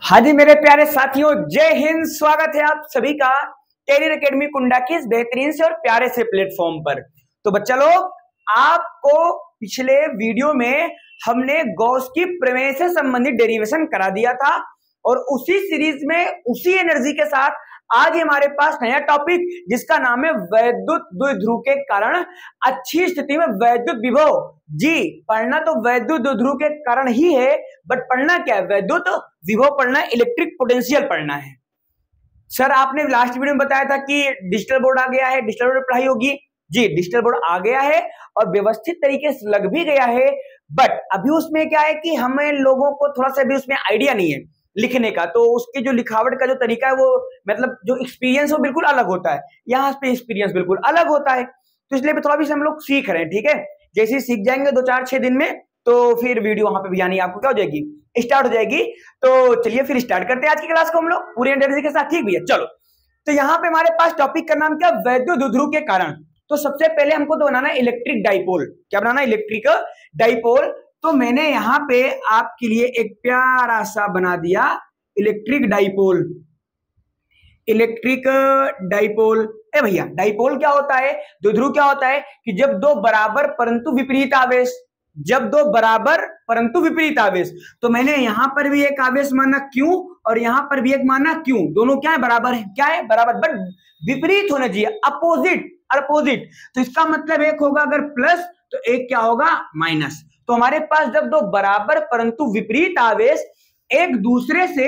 हाँ जी मेरे प्यारे साथियों, जय हिंद। स्वागत है आप सभी का कैरियर एकेडमी कुंडा की इस बेहतरीन से और प्यारे से प्लेटफॉर्म पर। तो बच्चा लोग, आपको पिछले वीडियो में हमने गॉस की प्रमेय से संबंधित डेरिवेशन करा दिया था और उसी सीरीज में उसी एनर्जी के साथ आज हमारे पास नया टॉपिक जिसका नाम है वैद्युत द्विध्रुव के कारण अच्छी स्थिति में वैद्युत विभव। जी, पढ़ना तो वैद्युत द्विध्रुव के कारण ही है, बट पढ़ना क्या है? वैद्युत विभव पढ़ना है, इलेक्ट्रिक पोटेंशियल पढ़ना है। सर आपने लास्ट वीडियो में बताया था कि डिजिटल बोर्ड आ गया है, डिजिटल बोर्ड पढ़ाई होगी। जी, डिजिटल बोर्ड आ गया है और व्यवस्थित तरीके से लग भी गया है, बट अभी उसमें क्या है कि हमें लोगों को थोड़ा सा भी उसमें आइडिया नहीं है लिखने का, तो उसकी जो लिखावट का जो तरीका है वो मतलब जो एक्सपीरियंस वो बिल्कुल अलग होता है। यहाँ पे एक्सपीरियंस बिल्कुल अलग होता है, तो इसलिए थोड़ा भी हम लोग सीख रहे हैं। ठीक है, जैसे ही सीख जाएंगे 2-4-6 दिन में तो फिर वीडियो वहां पे भी आनी आपको क्या हो जाएगी, स्टार्ट हो जाएगी। तो चलिए फिर स्टार्ट करते हैं आज की क्लास को हम लोग पूरी एनर्जी के साथ। ठीक भैया, चलो। तो यहाँ पे हमारे पास टॉपिक का नाम क्या? वैद्युत द्विध्रुव के कारण। तो सबसे पहले हमको तो बनाना है इलेक्ट्रिक डाइपोल। क्या बनाना है? Electric dipole. तो मैंने यहाँ पे आपके लिए एक प्यारा सा बना दिया इलेक्ट्रिक डाइपोल। Electric dipole. ए भैया, डाइपोल क्या होता है? द्विध्रुव क्या होता है कि जब दो बराबर परंतु विपरीत आवेश, जब दो बराबर परंतु विपरीत आवेश, तो मैंने यहां पर भी एक आवेश माना क्यू और यहां पर भी एक माना क्यू, दोनों क्या है? बराबर है। क्या है? बराबर, बट विपरीत होना चाहिए, अपोजिट। अपोजिट तो इसका मतलब एक होगा अगर प्लस तो एक क्या होगा? माइनस। तो हमारे पास जब दो बराबर परंतु विपरीत आवेश एक दूसरे से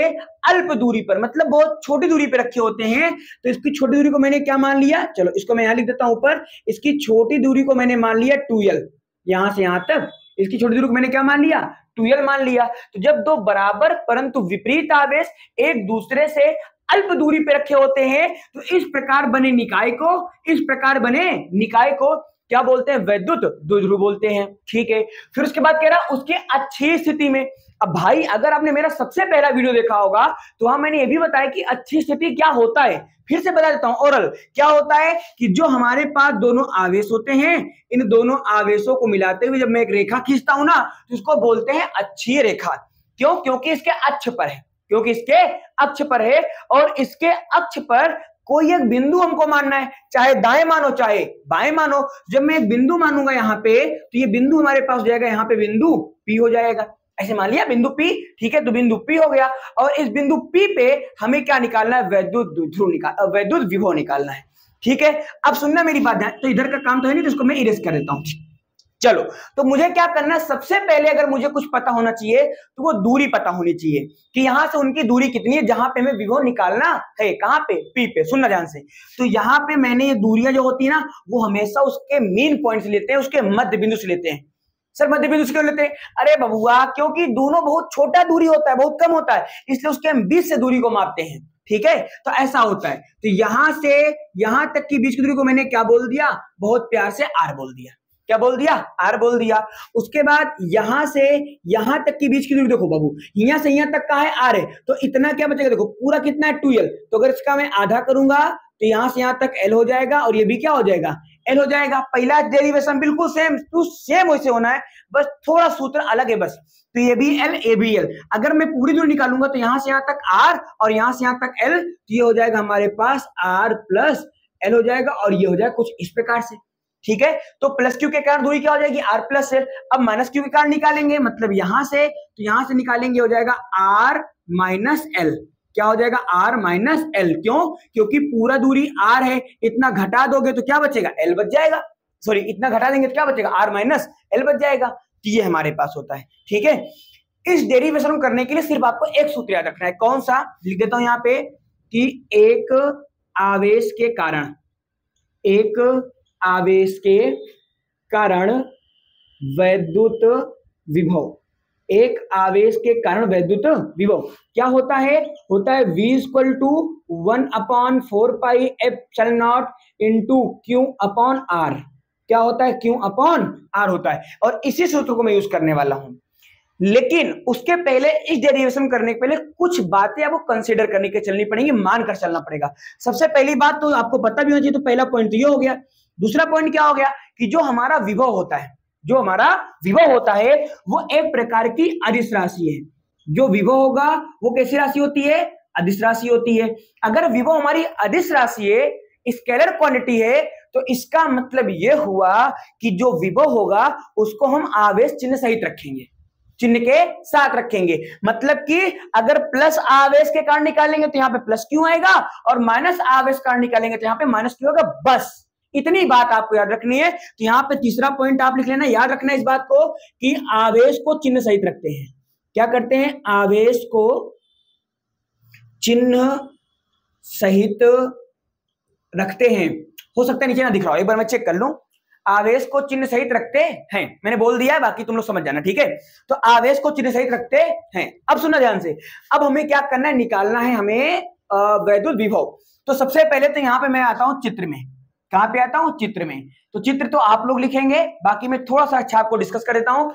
अल्प दूरी पर, मतलब बहुत छोटी दूरी पर रखे होते हैं, तो इसकी छोटी दूरी को मैंने क्या मान लिया? चलो इसको मैं यहां लिख देता हूं ऊपर। इसकी छोटी दूरी को मैंने मान लिया 2l, यहां से यहां तक इसकी छोटी दूरी को मैंने क्या मान लिया? 2l मान लिया। तो जब दो बराबर परंतु विपरीत आवेश एक दूसरे से अल्प दूरी पे रखे होते हैं तो इस प्रकार बने निकाय को, इस प्रकार बने निकाय को क्या बोलते हैं? वैद्युत द्विध्रुव बोलते हैं। ठीक है, फिर उसके बाद कह रहा उसकी अच्छी स्थिति में। अब भाई अगर आपने मेरा सबसे पहला वीडियो देखा होगा तो वहां मैंने ये भी बताया कि अच्छी स्थिति क्या होता है। फिर से बता देता हूं, ओरल क्या होता है कि जो हमारे पास दोनों आवेश होते हैं, इन दोनों आवेशों को मिलाते हुए जब मैं एक रेखा खींचता हूं ना तो इसको बोलते हैं अच्छी रेखा। क्यों? क्योंकि इसके अक्ष पर है, क्योंकि इसके अक्ष पर है और इसके अक्ष पर कोई एक बिंदु हमको मानना है, चाहे दाएं मानो चाहे बाएं मानो। जब मैं एक बिंदु मानूंगा यहाँ पे तो ये बिंदु हमारे पास हो जाएगा, यहाँ पे बिंदु P हो जाएगा। ऐसे मान लिया बिंदु P। ठीक है, तो बिंदु P हो गया और इस बिंदु P पे हमें क्या निकालना है? वैद्युत द्विध्रुव वैद्युत विभव निकालना है। ठीक है, अब सुनना मेरी बात है। तो इधर का काम तो है नहीं, तो इसको मैं इरेज कर देता हूं। चलो, तो मुझे क्या करना है? सबसे पहले अगर मुझे कुछ पता होना चाहिए तो वो दूरी पता होनी चाहिए कि यहां से उनकी दूरी कितनी है जहां पे हमें विभव निकालना है। कहां पे? P पे। सुनना ध्यान से। तो यहां पे मैंने ये दूरियां जो होती है ना वो हमेशा उसके मेन पॉइंट से लेते हैं, उसके मध्य बिंदु से लेते हैं। सर मध्य बिंदु से क्यों लेते हैं? अरे बबुआ, क्योंकि दोनों बहुत छोटा दूरी होता है, बहुत कम होता है, इसलिए उसके हम बीच से दूरी को मापते हैं। ठीक है, तो ऐसा होता है। तो यहां से यहां तक की बीच की दूरी को मैंने क्या बोल दिया? बहुत प्यार से R बोल दिया। क्या बोल दिया? R बोल दिया। उसके बाद यहां से यहां तक की बीच की दूरी देखो बाबू, यहां से यहां तक का है R है, तो इतना क्या बचेगा? देखो पूरा कितना है? 2l। तो अगर इसका मैं आधा करूंगा तो यहां से यहां तक L हो जाएगा और ये भी क्या हो जाएगा? L हो जाएगा। पहला डेरिवेशन बिल्कुल सेम टू सेम वैसे होना है, बस थोड़ा सूत्र अलग है बस। तो ये भी L, ये भी L। अगर मैं पूरी दूरी निकालूंगा तो यहां से यहां तक R और यहां से यहां तक L, तो ये हो जाएगा हमारे पास R प्लस L हो जाएगा और ये हो जाएगा कुछ इस प्रकार से। ठीक है, तो प्लस क्यू के कारण दूरी क्या हो जाएगी? R plus L। अब माइनस क्यू के कारण निकालेंगे, मतलब यहां से, तो यहां से निकालेंगे हो जाएगा R माइनस L। क्या हो जाएगा? R minus L। क्यों? क्योंकि पूरा दूरी R है, इतना घटा दोगे तो क्या बचेगा? L बच जाएगा। सॉरी, इतना घटा देंगे तो क्या बचेगा? R माइनस L बच जाएगा। तो ये हमारे पास होता है। ठीक है, इस डेरिवेशन को करने के लिए सिर्फ आपको एक सूत्र याद रखना है। कौन सा? लिख देता हूं यहाँ पे कि एक आवेश के कारण, एक आवेश के कारण वैद्युत विभव, एक आवेश के कारण वैद्युत विभव क्या होता है? होता है V equal to 1/4 pi epsilon naught into Q upon R। क्या होता है? Q अपॉन R होता है, और इसी सूत्र को मैं यूज करने वाला हूं। लेकिन उसके पहले, इस डेरिवेशन करने के पहले कुछ बातें आपको कंसीडर करने के चलनी पड़ेंगी, मानकर चलना पड़ेगा। सबसे पहली बात तो आपको पता भी होना चाहिए, तो पहला पॉइंट तो ये हो गया। दूसरा पॉइंट क्या हो गया कि जो हमारा विभव होता है, जो हमारा विभव होता है वो एक प्रकार की अदिश राशि है। जो विभव होगा वो कैसी राशि होती है? अदिश राशि होती है। अगर विभव हमारी अदिश राशि है, स्केलर क्वांटिटी है, तो इसका मतलब यह हुआ कि जो विभव होगा उसको हम आवेश चिन्ह सहित रखेंगे, चिन्ह के साथ रखेंगे। मतलब कि अगर प्लस आवेश के कारण निकालेंगे तो यहाँ पे प्लस क्यों आएगा, और माइनस आवेश कारण निकालेंगे तो यहाँ पे माइनस क्यों होगा। बस इतनी बात आपको याद रखनी है। तो यहाँ पे तीसरा पॉइंट आप लिख लेना, याद रखना इस बात को कि आवेश को चिन्ह सहित रखते हैं। क्या करते हैं? आवेश को चिन्ह सहित रखते हैं। हो सकता है नीचे ना दिख रहा हो, एक बार मैं चेक कर लूं। आवेश को चिन्ह सहित रखते हैं, मैंने बोल दिया है, बाकी तुम लोग समझ जाना, ठीक है। तो आवेश को चिन्ह सहित रखते हैं। अब सुनना ध्यान से, अब हमें क्या करना है, निकालना है हमें वैद्युत विभव। तो सबसे पहले तो यहां पे मैं आता हूं चित्र में। कहां पे आता हूं? चित्र में। तो चित्र तो आप लोग लिखेंगे, बाकी मैं थोड़ा सा अच्छा आपको डिस्कस कर देता हूं।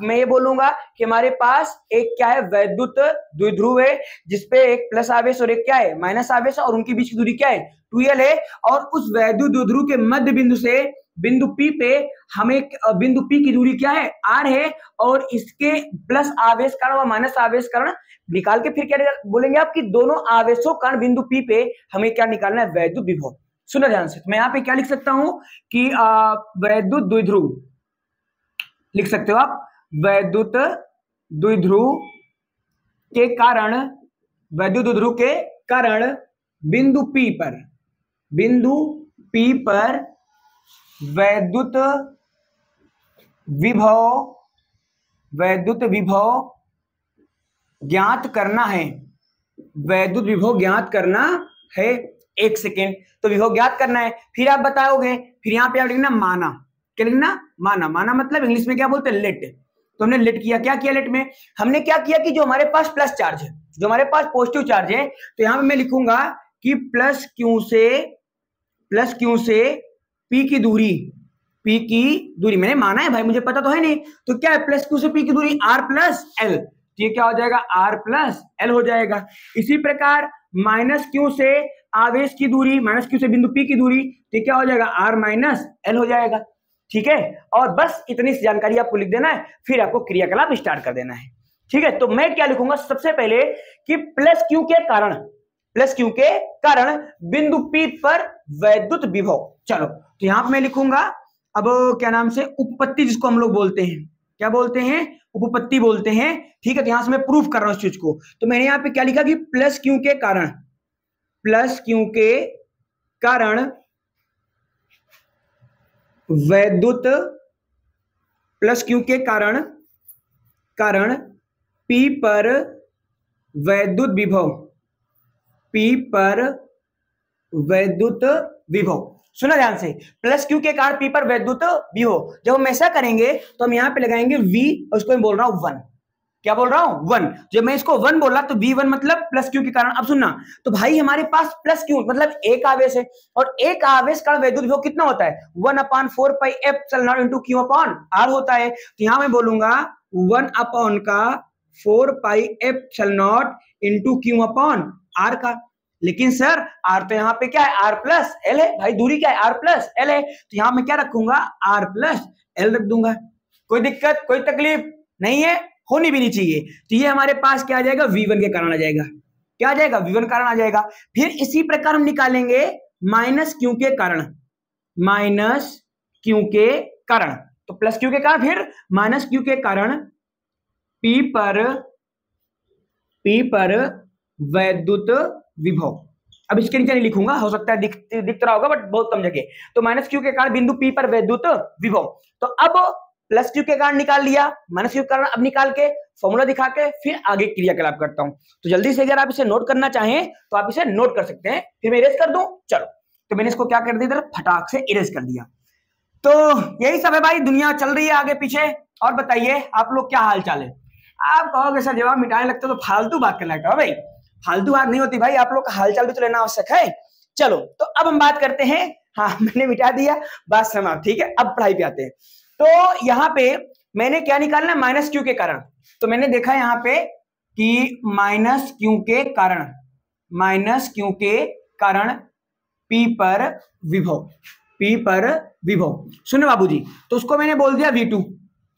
मैं ये बोलूंगा कि हमारे पास एक क्या है, वैद्युत द्विध्रुव है, जिसपे एक प्लस आवेश और एक क्या है, माइनस आवेश, और उनके बीच की दूरी क्या है, 2l है। और उस वैद्युत द्विध्रुव के मध्य बिंदु से बिंदु P पे हमें बिंदु P की दूरी क्या है, r है, और इसके प्लस आवेश कारण और माइनस आवेश कारण निकाल के फिर क्या बोलेंगे आप कि दोनों आवेशों कारण बिंदु P पे हमें क्या निकालना है, वैद्युत विभव। सुनो ध्यान से, तो मैं यहाँ पे क्या लिख सकता हूं कि वैद्युत द्विध्रुव लिख सकते हो आप। वैद्युत द्विध्रुव के कारण, वैद्युत द्विध्रुव के कारण बिंदु P पर वैद्युत विभव ज्ञात करना है। वैद्युत विभव ज्ञात करना है। एक सेकेंड, तो विभव ज्ञात करना है, फिर आप बताओगे, फिर यहां पे आप लिखना माना। क्या लिखना? माना। माना मतलब इंग्लिश में क्या बोलते हैं, लेट। तो हमने लेट किया। क्या किया लेट में? हमने क्या किया कि जो हमारे पास प्लस चार्ज है, जो हमारे पास पॉजिटिव चार्ज है, तो यहां पे मैं लिखूंगा कि प्लस क्यू से P की दूरी मैंने माना है भाई, मुझे पता तो है नहीं। तो क्या है, प्लस क्यू से P की दूरी R प्लस L, ये क्या हो जाएगा, R प्लस L हो जाएगा। इसी प्रकार माइनस क्यू से आवेश की दूरी, माइनस क्यू से बिंदु P की दूरी, तो क्या हो जाएगा, R माइनस L हो जाएगा। ठीक है, और बस इतनी जानकारी आपको लिख देना है, फिर आपको क्रियाकलाप स्टार्ट कर देना है। ठीक है, तो मैं क्या लिखूंगा सबसे पहले कि प्लस क्यू के कारण बिंदु P पर वैद्युत विभव। चलो, तो यहां पर मैं लिखूंगा अब क्या नाम से, उपपत्ति, जिसको हम लोग बोलते हैं, क्या बोलते हैं, उपपत्ति बोलते हैं। ठीक है, तो यहां से मैं प्रूफ कर रहा हूं इस चीज को। तो मैंने यहां पे क्या लिखा कि प्लस क्यू के कारण वैद्युत, प्लस क्यू के कारण P पर वैद्युत विभव, सुना ध्यान से, प्लस क्यू के कारण P पर वैद्युत विभव। जब हम ऐसा करेंगे तो हम यहां पे लगाएंगे V, और उसको मैं बोल रहा हूं 1। क्या बोल रहा हूं, 1। जब मैं इसको 1 बोला तो V1 मतलब प्लस क्यू के कारण। अब सुनना, तो भाई हमारे पास प्लस क्यू मतलब एक आवेश है, और एक आवेश का वैद्युत विभव कितना होता है, 1/4 pi epsilon into Q upon R होता है। तो यहां मैं बोलूंगा 1/4 pi epsilon into Q upon R का। लेकिन सर आर तो यहाँ पे क्या है, आर प्लस एल है भाई, दूरी क्या है, आर प्लस एल है। तो यहां मैं क्या रखूंगा, आर प्लस एल रख दूंगा। कोई दिक्कत, कोई तकलीफ नहीं है, होनी भी नहीं चाहिए। तो ये हमारे पास क्या आ जाएगा, V1 के कारण आ जाएगा। क्या आ जाएगा, V1 कारण आ जाएगा। फिर इसी प्रकार हम निकालेंगे माइनस क्यू के कारण, तो प्लस क्यू के कारण, फिर माइनस क्यू के कारण P पर वैद्युत विभव। अब इसके नीचे नहीं लिखूंगा, हो सकता है दिख रहा होगा, बट बहुत कम जगह। तो माइनस क्यू के कारण बिंदु P पर वैद्युत विभव। तो अब प्लस क्यू के कारण निकाल लिया, माइनस क्यू के कारण अब निकाल के फॉर्मूला दिखा के फिर आगे क्रियाकलाप करता हूं। तो जल्दी से अगर आप इसे नोट करना चाहें तो आप इसे नोट कर सकते हैं, फिर मैं इरेज कर दूं। चलो, तो मैंने इसको क्या कर दिया, फटाक से इरेज कर दिया। तो यही सब है भाई, दुनिया चल रही है आगे पीछे। और बताइए आप लोग क्या हाल चाल है। आप कहोगे सर जवाब मिटाने लगते तो फालतू बात करने लगता है। भाई फालतू बात नहीं होती भाई, आप लोग का हालचाल भी तो लेना आवश्यक है। चलो, तो अब हम बात करते हैं, हाँ मैंने मिटा दिया, बात समाप्त। ठीक है, अब पढ़ाई पे आते हैं। तो यहाँ पे मैंने क्या निकालना, माइनस क्यू के कारण। तो मैंने देखा यहाँ पे कि माइनस क्यू के कारण P पर विभव, सुनो बाबूजी। तो उसको मैंने बोल दिया V2।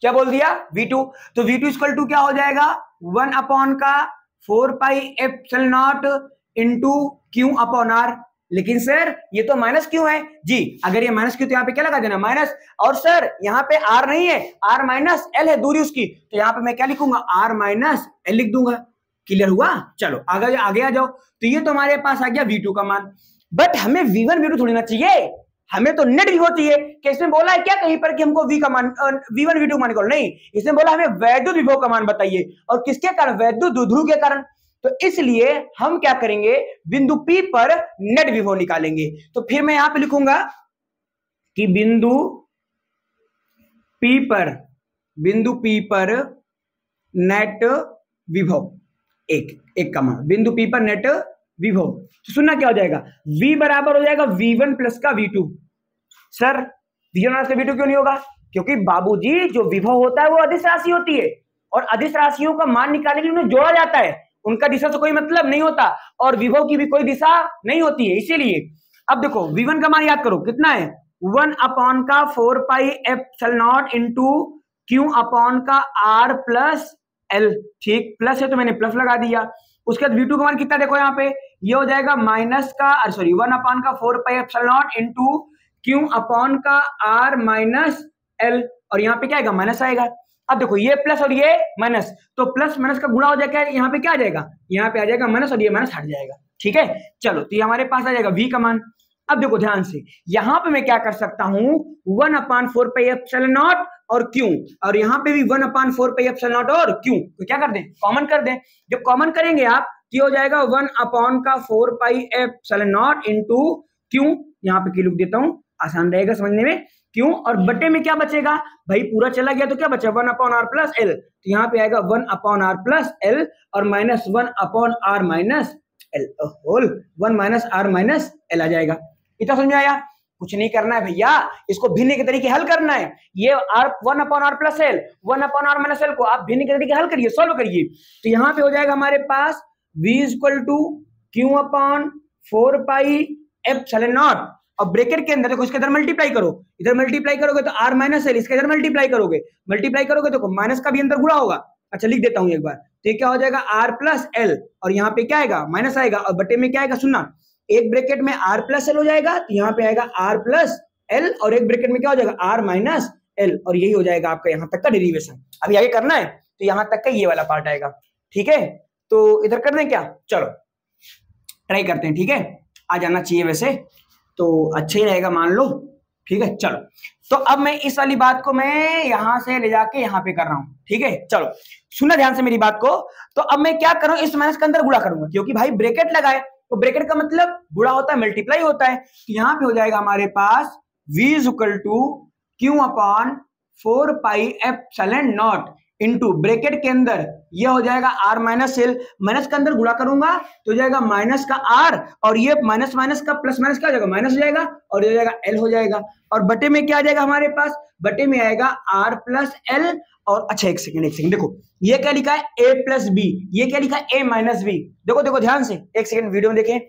क्या बोल दिया, V2। तो V2 इक्वल टू क्या हो जाएगा, 1 अपॉन का 4 pi epsilon naught into Q upon R. लेकिन सर ये तो माइनस क्यू है जी, अगर ये माइनस क्यू तो यहाँ पे क्या लगा देना माइनस, और सर यहाँ पे आर नहीं है, आर माइनस एल है दूरी उसकी, तो यहाँ पे मैं क्या लिखूंगा आर माइनस एल लिख दूंगा। क्लियर हुआ? चलो आगे आगे आ जाओ। तो ये तो हमारे पास आ गया V2 का मान, बट हमें V1 V2 थोड़ी ना चाहिए, हमें तो नेट विभव चाहिए। कि इसमें बोला है क्या कहीं पर कि हमको V का मान V1 V2 मान निकालो, नहीं, इसमें बोला हमें वैद्युत विभव का मान बताइए, और किसके कारण, वैद्युत द्विध्रुव के कारण। तो इसलिए हम क्या करेंगे, बिंदु P पर नेट विभव निकालेंगे। तो फिर मैं यहां पे लिखूंगा कि बिंदु P पर नेट विभव एक का मान, बिंदु P पर नेट विभव। तो सुनना क्या हो जाएगा, V बराबर हो जाएगा V1 प्लस का V2। सर V1 से V2 क्यों नहीं होगा, क्योंकि बाबूजी जो विभव होता है वो अदिश राशि होती है, और अदिश राशियों का मान निकालने के लिए उन्हें जोड़ा जाता है, उनका दिशा से कोई मतलब नहीं होता, और विभव की भी कोई दिशा नहीं होती है। इसीलिए अब देखो V1 का मान याद करो कितना है, 1 अपॉन का 4 pi epsilon naught into Q upon का आर प्लस एल। ठीक, प्लस है तो मैंने प्लस लगा दिया। उसके बाद V2 का मान कितना देखो यहाँ पे, ये हो जाएगा माइनस का 1 अपॉन का 4 pi epsilon naught into Q upon का आर माइनस एल, और यहाँ पे क्या आएगा माइनस आएगा। अब देखो ये प्लस और ये माइनस, तो प्लस माइनस का गुणा हो जाएगा, यहाँ पे क्या आ जाएगा, यहाँ पे आ जाएगा माइनस, और ये माइनस हट जाएगा। ठीक है, चलो तो ये हमारे पास आ जाएगा V का मान। अब देखो ध्यान से, यहाँ पे मैं क्या कर सकता हूँ, 1 अपॉन 4 पाई एप्सिलॉन नॉट और क्यू, और यहाँ पे भी 1 अपॉन 4 पाई एप्सिलॉन नॉट और क्यू, तो क्या कर दें, कॉमन कर दें। जब कॉमन करेंगे आप तो हो जाएगा 1 अपॉन का 4 pi epsilon naught into Q, यहाँ पे क्यू लिख देता हूँ, आसान रहेगा समझने में, क्यों, और बटे में क्या बचेगा भाई, पूरा चला गया तो क्या बचा 1 अपॉन आर प्लस एल, तो यहाँ पे आएगा 1 अपॉन आर प्लस एल और minus 1 upon R minus L whole 1 minus R minus L आ जाएगा। इतना समझ में आया? कुछ नहीं करना है भैया, इसको भिन्न के तरीके हल करना है। ये R 1 upon R plus L 1 upon R minus L को आप भिन्न के तरीके हल करिए, सॉल्व करिए। तो यहाँ पे हो जाएगा हमारे पास v equal to Q upon 4 pi epsilon naught, और ब्रैकेट के अंदर देखो इसके इधर मल्टीप्लाई करो, इधर मल्टीप्लाई करोगे तो आर माइनस एल, इसके इधर मल्टीप्लाई करोगे तो माइनस का भी अंदर गुणा होगा। अच्छा लिख देता हूं एक बार, तो क्या हो जाएगा आर प्लस एल, और यहाँ पे क्या आएगा माइनस आएगा, और बटे में क्या आएगा, सुनना, एक ब्रैकेट में आर प्लस एल हो जाएगा, तो यहाँ पे आएगा आर प्लस एल, और एक ब्रैकेट में क्या हो जाएगा आर माइनस एल, और यही हो जाएगा आपका यहाँ तक का डेरिवेशन। अभी आगे करना है तो यहाँ तक का ये वाला पार्ट आएगा। ठीक है, तो इधर कर दें क्या, चलो ट्राई करते हैं। ठीक है, आ जाना चाहिए वैसे तो अच्छा ही रहेगा मान लो। ठीक है, चलो तो अब मैं इस वाली बात को मैं यहां से ले जाके यहाँ पे कर रहा हूं। ठीक है, चलो सुनना ध्यान से मेरी बात को। तो अब मैं क्या करूं, इस माइनस के अंदर गुणा करूंगा, क्योंकि भाई ब्रैकेट लगाए तो ब्रैकेट का मतलब गुणा होता है, मल्टीप्लाई होता है। तो यहाँ पे हो जाएगा हमारे पास v equal to Q upon 4 pi epsilon naught into bracket के अंदर ये हो जाएगा आर माइनस एल, माइनस के अंदर गुणा करूंगा तो हो जाएगा माइनस का आर, और ये माइनस माइनस का प्लस माइनस क्या हो जाएगा, माइनस हो जाएगा, और ये हो जाएगा एल हो जाएगा, और बटे में क्या आ जाएगा हमारे पास, बटे में आएगा आर प्लस एल। और अच्छा एक सेकंड देखो, ये क्या लिखा है ए प्लस बी, ये क्या लिखा है ए माइनस बी, देखो देखो ध्यान से, एक सेकंड वीडियो में देखें,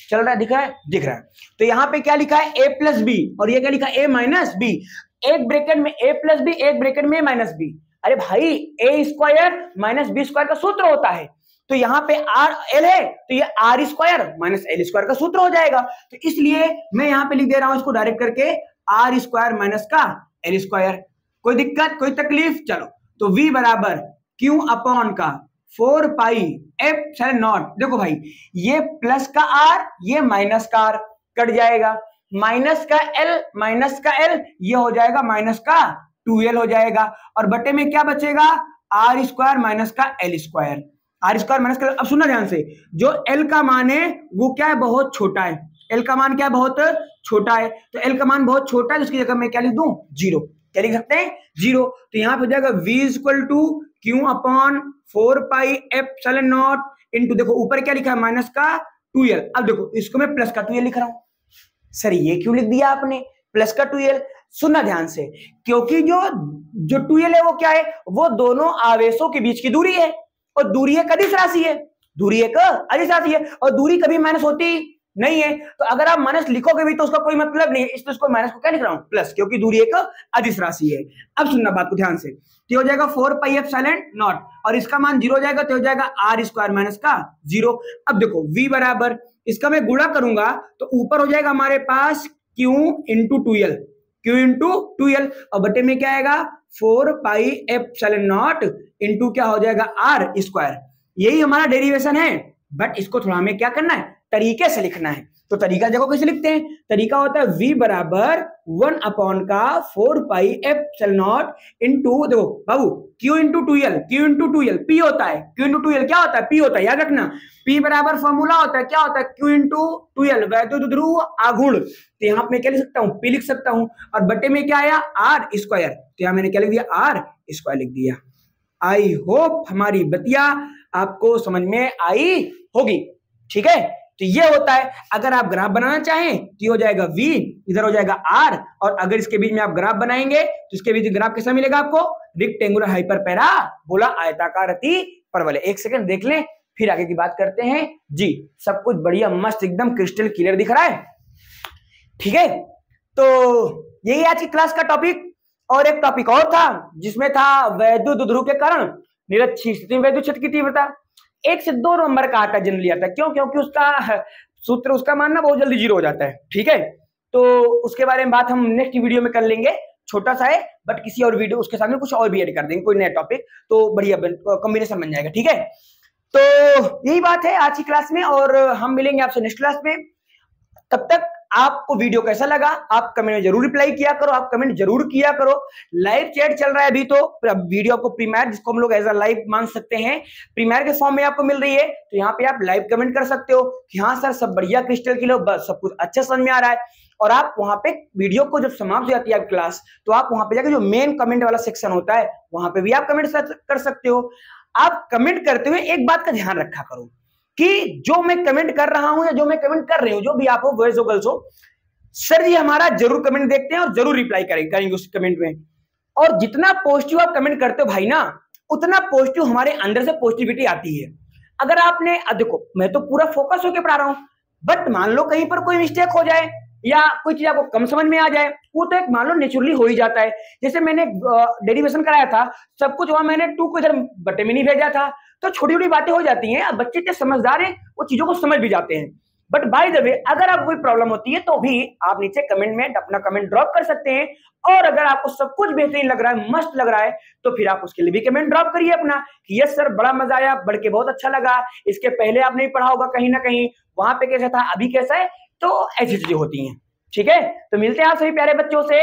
चल रहा है, दिख रहा है। तो यहाँ पे क्या लिखा है ए प्लस बी, और ये क्या लिखा है ए माइनस बी, एक ब्रैकेट में ए प्लस बी, एक ब्रैकेट में माइनस बी। अरे भाई ए स्क्वायर माइनस बी स्क्वायर का सूत्र होता है, तो यहाँ पे आर एल है तो ये R square minus L square का सूत्र हो जाएगा। तो इसलिए मैं यहाँ पे लिख दे रहा हूं इसको डायरेक्ट करके आर स्क्वायर माइनस का एल स्क्वायर। कोई दिक्कत, कोई तकलीफ? चलो तो v बराबर क्यू अपॉन का 4 पाई एप्सिलॉन नॉट, देखो भाई ये प्लस का आर, ये माइनस का आर, कट जाएगा, माइनस का एल ये हो जाएगा माइनस का 2l हो जाएगा, और बटे में क्या बचेगा आर स्क्वायर माइनस का L square, R square minus का। अब सुनना ध्यान से, जो एल का मान है वो क्या है, बहुत छोटा है, एल का मान क्या है, बहुत छोटा है, तो एल का मान बहुत छोटा है, उसकी जगह मैं क्या लिख दूं, 0, क्या लिख सकते हैं 0। तो यहाँ पे हो जाएगा v equal to Q upon 4 pi epsilon naught into, देखो ऊपर क्या लिखा है माइनस का 2l, अब देखो इसको मैं प्लस का 2l लिख रहा हूं। सर ये क्यों लिख दिया आपने प्लस का 2l? सुनना ध्यान से, क्योंकि जो 2l है वो क्या है, वो दोनों आवेशों के बीच की दूरी है, और दूरी एक अदिश राशि है, दूरी एक अदिश राशि है, और दूरी कभी माइनस होती नहीं है। तो अगर आप माइनस लिखोगे भी तो उसका कोई मतलब नहीं है, इसलिए उसको माइनस को क्या लिख रहा हूं, प्लस, क्योंकि दूरी एक अदिश राशि है। अब सुनना बात को ध्यान से, तो हो जाएगा 4 पाई एप्सिलॉन नॉट, और इसका मान 0 हो जाएगा तो हो जाएगा आर स्क्वायर माइनस का 0। अब देखो v बराबर, इसका मैं गुणा करूंगा तो ऊपर हो जाएगा हमारे पास q into 2l, q into 2l, और बटे में क्या आएगा 4 पाई एप्सिलॉन नॉट इंटू क्या हो जाएगा आर स्क्वायर। यही हमारा डेरिवेशन है, बट इसको थोड़ा हमें क्या करना है, तरीके से लिखना है। तो तरीका देखो कैसे लिखते हैं, तरीका होता है v बराबर 1 अपॉन का 4 पाई एप्सिलॉन नॉट इंटू, देखो बाबू q into 2l, q into 2l p होता है, q इंटू 2l क्या होता है, p होता है, याद रखना। p बराबर फॉर्मूला होता है, क्या होता है, q इंटू 2l वैद्युत ध्रुव आघूर्ण। तो यहाँ पे क्या लिख सकता हूँ, p लिख सकता हूँ, और बटे में क्या आया आर स्क्वायर, तो यहाँ मैंने क्या लिख दिया, आर स्क्वायर लिख दिया। आई होप हमारी बतिया आपको समझ में आई होगी, ठीक है। तो ये होता है, अगर आप ग्राफ बनाना चाहें तो ये हो जाएगा v, इधर हो जाएगा r, और अगर इसके बीच में आप ग्राफ बनाएंगे तो इसके बीच ग्राफ कैसा मिलेगा आपको, रेक्टेंगुलर हाइपरपैराबोला आयताकार अति परवलय। एक सेकंड देख लें, फिर आगे की बात करते हैं जी। सब कुछ बढ़िया मस्त एकदम क्रिस्टल क्लियर दिख रहा है, ठीक है। तो यही आज की क्लास का टॉपिक, और एक टॉपिक और था जिसमें था वैद्युत ध्रुव के कारण निरक्षीय स्थिति में वैद्युत क्षेत्र की तीव्रता। 1 से 2 नंबर का आता जनरली आता है, क्यों, क्योंकि उसका सूत्र, उसका मानना बहुत जल्दी 0 हो जाता है, ठीक है। तो उसके बारे में बात हम नेक्स्ट वीडियो में कर लेंगे, छोटा सा है बट किसी और वीडियो उसके सामने कुछ और भी ऐड कर देंगे, कोई नया टॉपिक, तो बढ़िया कॉम्बिनेशन बन जाएगा, ठीक है। तो यही बात है आज की क्लास में, और हम मिलेंगे आपसे नेक्स्ट क्लास में। तब तक आपको वीडियो कैसा लगा आप कमेंट में जरूर रिप्लाई किया करो, आप कमेंट जरूर किया करो। लाइव चैट चल रहा है अभी, तो वीडियो आपको प्रीमियर, जिसको हम लोग एज अ लाइव मान सकते हैं, प्रीमियर के फॉर्म में आपको मिल रही है। तो यहाँ पे आप लाइव कमेंट कर सकते हो कि हाँ सर सब बढ़िया क्रिस्टल क्लियर, बस सब कुछ अच्छा समझ में आ रहा है। और आप वहां पे वीडियो को जब समाप्त हो जाती है आपकी क्लास, तो आप वहां पे जाकर जो मेन कमेंट वाला सेक्शन होता है वहां पे भी आप कमेंट कर सकते हो। आप कमेंट करते हुए एक बात का ध्यान रखा करो कि जो मैं कमेंट कर रहा हूं या जो मैं कमेंट कर रही हूं, जो भी आप हो, बॉयज हो गर्ल्स हो, सर जी हमारा जरूर कमेंट देखते हैं और जरूर रिप्लाई करेंगे उस कमेंट में। और जितना पॉजिटिव आप कमेंट करते हो भाई ना, उतना पॉजिटिव हमारे अंदर से पॉजिटिविटी आती है। अगर आपने, देखो मैं तो पूरा फोकस होकर पढ़ा रहा हूं, बट मान लो कहीं पर कोई मिस्टेक हो जाए या कोई चीज आपको कम समझ में आ जाए, वो तो एक मान लो नेचुरली हो ही जाता है। जैसे मैंने डेरिवेशन कराया था, सब कुछ वहां मैंने 2 को इधर बटे में नहीं भेजा था, तो छोटी छोटी बातें हो जाती हैं। अब बच्चे इतने समझदार हैं, वो चीजों को समझ भी जाते हैं। बट बाय द वे, अगर आपको कोई प्रॉब्लम होती है तो भी आप नीचे कमेंट में अपना कमेंट ड्रॉप कर सकते हैं। और अगर आपको सब कुछ बेहतरीन लग रहा है, मस्त लग रहा है, तो फिर आप उसके लिए भी कमेंट ड्रॉप करिए अपना कि यस सर बड़ा मजा आया, बढ़ के बहुत अच्छा लगा, इसके पहले आपने भी पढ़ा होगा कहीं ना कहीं, वहां पे कैसा था, अभी कैसा है। तो ऐसी चीजें होती हैं, ठीक है। तो मिलते हैं आप सभी प्यारे बच्चों से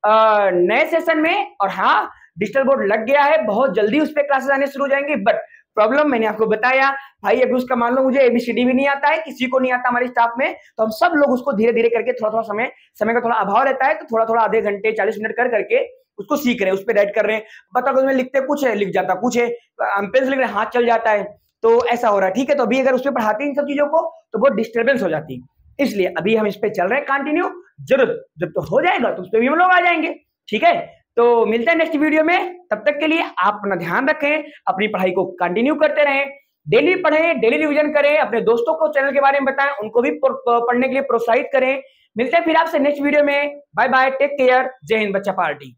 नए सेशन में। और हाँ, डिजिटल बोर्ड लग गया है, बहुत जल्दी उस पर क्लासेस आने शुरू हो जाएंगे। बट प्रॉब्लम मैंने आपको बताया भाई, अभी उसका मान लो मुझे ABCD भी नहीं आता है, किसी को नहीं आता हमारे स्टाफ में, तो हम सब लोग उसको धीरे धीरे करके, थोड़ा थोड़ा समय का थोड़ा अभाव रहता है, तो थोड़ा थोड़ा आधे घंटे 40 मिनट कर करके उसको सीख रहे हैं, उस पर राइट कर रहे हैं। पता उसमें लिखते कुछ है, लिख जाता कुछ है, पेंसिल लिख रहे हाथ चल जाता है, तो ऐसा हो रहा है, ठीक है। तो अभी अगर उस पर पढ़ाते हैं इन सब चीजों को तो बहुत डिस्टर्बेंस हो जाती है, इसलिए अभी हम इस पे चल रहे हैं कंटिन्यू। जरूर जब तो हो जाएगा तो उस पर भी हम लोग आ जाएंगे, ठीक है। तो मिलते हैं नेक्स्ट वीडियो में, तब तक के लिए आप अपना ध्यान रखें, अपनी पढ़ाई को कंटिन्यू करते रहें, डेली पढ़ें, डेली रिवीजन करें, अपने दोस्तों को चैनल के बारे में बताएं, उनको भी पढ़ने के लिए प्रोत्साहित करें। मिलते हैं फिर आपसे नेक्स्ट वीडियो में, बाय बाय, टेक केयर, जय हिंद बच्चा पार्टी।